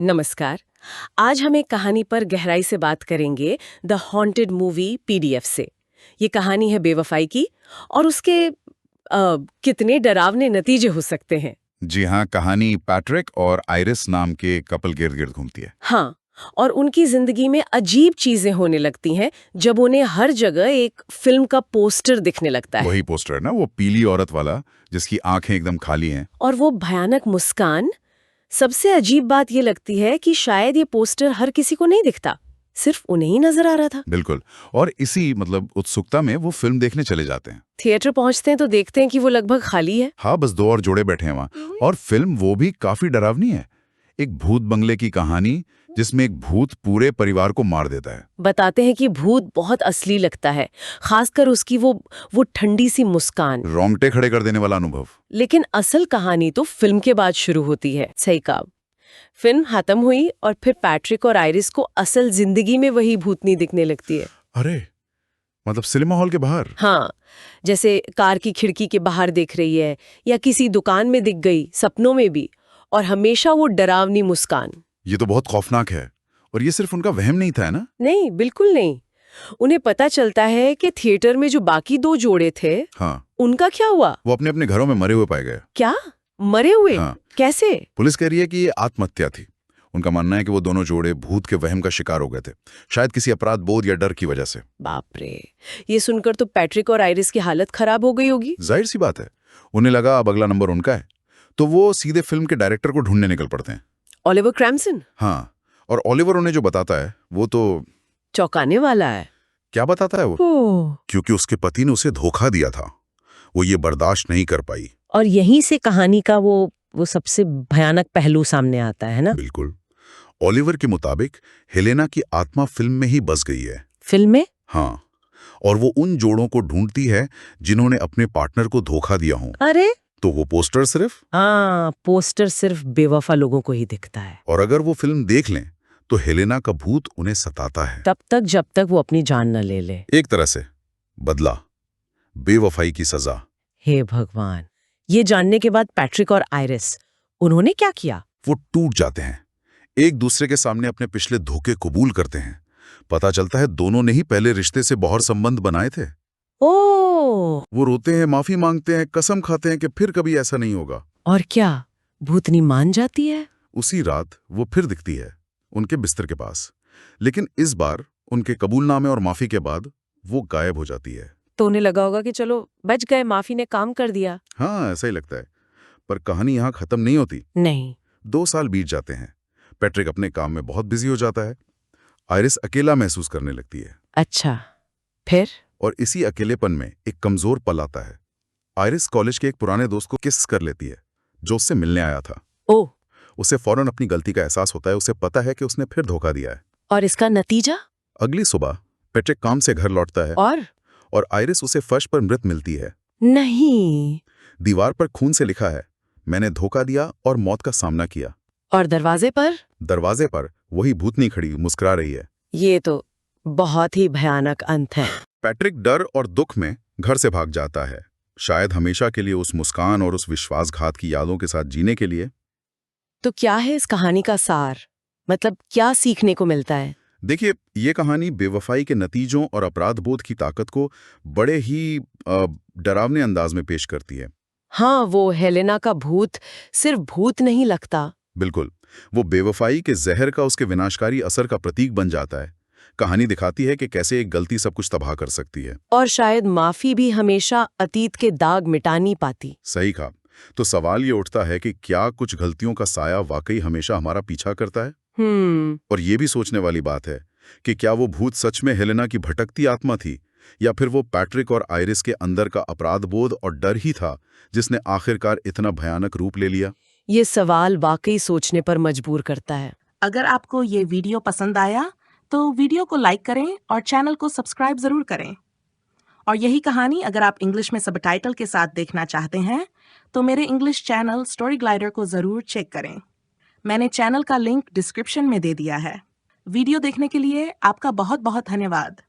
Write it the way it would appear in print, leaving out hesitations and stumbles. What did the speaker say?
नमस्कार। आज हम एक कहानी पर गहराई से बात करेंगे, द हॉन्टेड मूवी पीडीएफ से। ये कहानी है बेवफाई की और उसके कितने डरावने नतीजे हो सकते हैं। जी हाँ, कहानी पैट्रिक और आइरिस नाम के कपल गिर्द गिर्द घूमती है। हाँ, और उनकी जिंदगी में अजीब चीजें होने लगती हैं जब उन्हें हर जगह एक फिल्म का पोस्टर दिखने लगता है। वही पोस्टर है ना, वो पीली औरत वाला जिसकी आंखें एकदम खाली हैं। और वो भयानक मुस्कान। सबसे अजीब बात ये लगती है कि शायद ये पोस्टर हर किसी को नहीं दिखता, सिर्फ उन्हें ही नजर आ रहा था। बिल्कुल। और इसी उत्सुकता में वो फिल्म देखने चले जाते हैं। थिएटर पहुंचते हैं तो देखते हैं कि वो लगभग खाली है। हाँ, बस दो और जोड़े बैठे हैं वहाँ। और फिल्म वो भी काफी डरावनी है। एक भूत बंगले की कहानी जिसमें एक भूत पूरे परिवार को मार देता है। बताते हैं कि भूत बहुत असली लगता है, खासकर उसकी वो ठंडी सी मुस्कान। रोंगटे खड़े कर देने वाला अनुभव। लेकिन असल कहानी तो फिल्म के बाद शुरू होती है। सही कहा। फिल्म खत्म हुई और फिर पैट्रिक और आइरिस को असल जिंदगी में वही भूतनी दिखने लगती है। अरे, सिनेमा हॉल के बाहर? हाँ, जैसे कार की खिड़की के बाहर देख रही है या किसी दुकान में दिख गई, सपनों में भी। और हमेशा वो डरावनी मुस्कान। ये तो बहुत खौफनाक है। और ये सिर्फ उनका वहम नहीं था, है ना? नहीं, बिल्कुल नहीं। उन्हें पता चलता है कि थिएटर में जो बाकी दो जोड़े थे, हाँ, उनका क्या हुआ? वो अपने अपने घरों में मरे हुए पाए गए। क्या? मरे हुए? हाँ। कैसे? पुलिस कह रही है कि ये आत्महत्या थी। उनका मानना है कि वो दोनों जोड़े भूत के वहम का शिकार हो गए थे, शायद किसी अपराध बोध या डर की वजह से। बाप रे, ये सुनकर तो पैट्रिक और आइरिस की हालत खराब हो गई होगी। जाहिर सी बात है, उन्हें लगा अब अगला नंबर उनका है, तो वो सीधे फिल्म के डायरेक्टर को ढूंढने निकल पड़ते हैं। ओलिवर क्रैम्सन? हाँ, और ओलिवर उन्हें जो बताता है वो तो चौंकाने वाला है। क्या बताता है वो? क्योंकि उसके पति ने उसे धोखा दिया था, वो ये बर्दाश्त नहीं कर पाई। और यहीं से कहानी का वो सबसे भयानक पहलू सामने आता है ना? बिल्कुल। ओलिवर के मुताबिक हेलेना की आत्मा फिल्म में ही बस गई है। फिल्म में? हाँ, और वो उन जोड़ों को ढूंढती है जिन्होंने अपने पार्टनर को धोखा दिया हो। अरे, तो वो पोस्टर सिर्फ हाँ, पोस्टर सिर्फ बेवफा लोगों को ही दिखता है। और अगर वो फिल्म देख लें तो हेलेना का भूत उन्हें सताता है, तब तक जब तक वो अपनी जान न ले ले। एक तरह से बदला, बेवफाई की सजा। हे भगवान, ये जानने के बाद पैट्रिक और आइरिस, उन्होंने क्या किया? वो टूट जाते हैं, एक दूसरे के सामने अपने पिछले धोखे कबूल करते हैं। पता चलता है दोनों ने ही पहले रिश्ते से बहुत संबंध बनाए थे। ओह! वो रोते हैं, माफी मांगते हैं, कसम खाते हैं कि फिर कभी ऐसा नहीं होगा। और क्या भूतनी मान जाती है? उसी रात वो फिर दिखती है उनके बिस्तर के पास, लेकिन इस बार उनके कबूलनामे और माफी के बाद वो गायब हो जाती है। तो उन्हें लगा होगा कि चलो बच गए, माफी ने काम कर दिया। हाँ, ऐसा ही लगता है। पर कहानी यहाँ खत्म नहीं होती। नहीं। 2 साल बीत जाते हैं। पैट्रिक अपने काम में बहुत बिजी हो जाता है। आइरिस अकेला महसूस करने लगती है। अच्छा, फिर? और इसी अकेलेपन में एक कमजोर पल आता है। आइरिस कॉलेज के एक पुराने दोस्त को किस कर लेती है जो उससे मिलने आया था। ओह! उसे फौरन अपनी गलती का एहसास होता है। उसे पता है कि उसने फिर धोखा दिया है। और इसका नतीजा? अगली सुबह पैट्रिक काम से घर लौटता है और आइरिस उसे फर्श पर मृत मिलती है। नहीं। दीवार पर खून से लिखा है, मैंने धोखा दिया और मौत का सामना किया। और दरवाजे पर? दरवाजे पर वही भूतनी खड़ी मुस्कुरा रही है। ये तो बहुत ही भयानक अंत है। पैट्रिक डर और दुख में घर से भाग जाता है, शायद हमेशा के लिए उस मुस्कान और उस विश्वासघात की यादों के साथ जीने के लिए। तो क्या है इस कहानी का सार? मतलब क्या सीखने को मिलता है? देखिए, ये कहानी बेवफाई के नतीजों और अपराध बोध की ताकत को बड़े ही डरावने अंदाज में पेश करती है। हाँ, वो हेलेना का भूत सिर्फ भूत नहीं लगता। बिल्कुल, वो बेवफाई के जहर का, उसके विनाशकारी असर का प्रतीक बन जाता है। कहानी दिखाती है कि कैसे एक गलती सब कुछ तबाह कर सकती है। और शायद माफी भी हमेशा अतीत के दाग मिटा नहीं पाती। सही कहा। तो सवाल ये उठता है कि क्या कुछ गलतियों का साया वाकई हमेशा हमारा पीछा करता है? और ये भी सोचने वाली बात है कि क्या वो भूत सच में हेलेना की भटकती आत्मा थी, या फिर वो पैट्रिक और आइरिस के अंदर का अपराध बोध और डर ही था जिसने आखिरकार इतना भयानक रूप ले लिया? ये सवाल वाकई सोचने पर मजबूर करता है। अगर आपको ये वीडियो पसंद आया तो वीडियो को लाइक करें और चैनल को सब्सक्राइब जरूर करें। और यही कहानी अगर आप इंग्लिश में सबटाइटल के साथ देखना चाहते हैं तो मेरे इंग्लिश चैनल स्टोरी ग्लाइडर को जरूर चेक करें। मैंने चैनल का लिंक डिस्क्रिप्शन में दे दिया है। वीडियो देखने के लिए आपका बहुत बहुत धन्यवाद।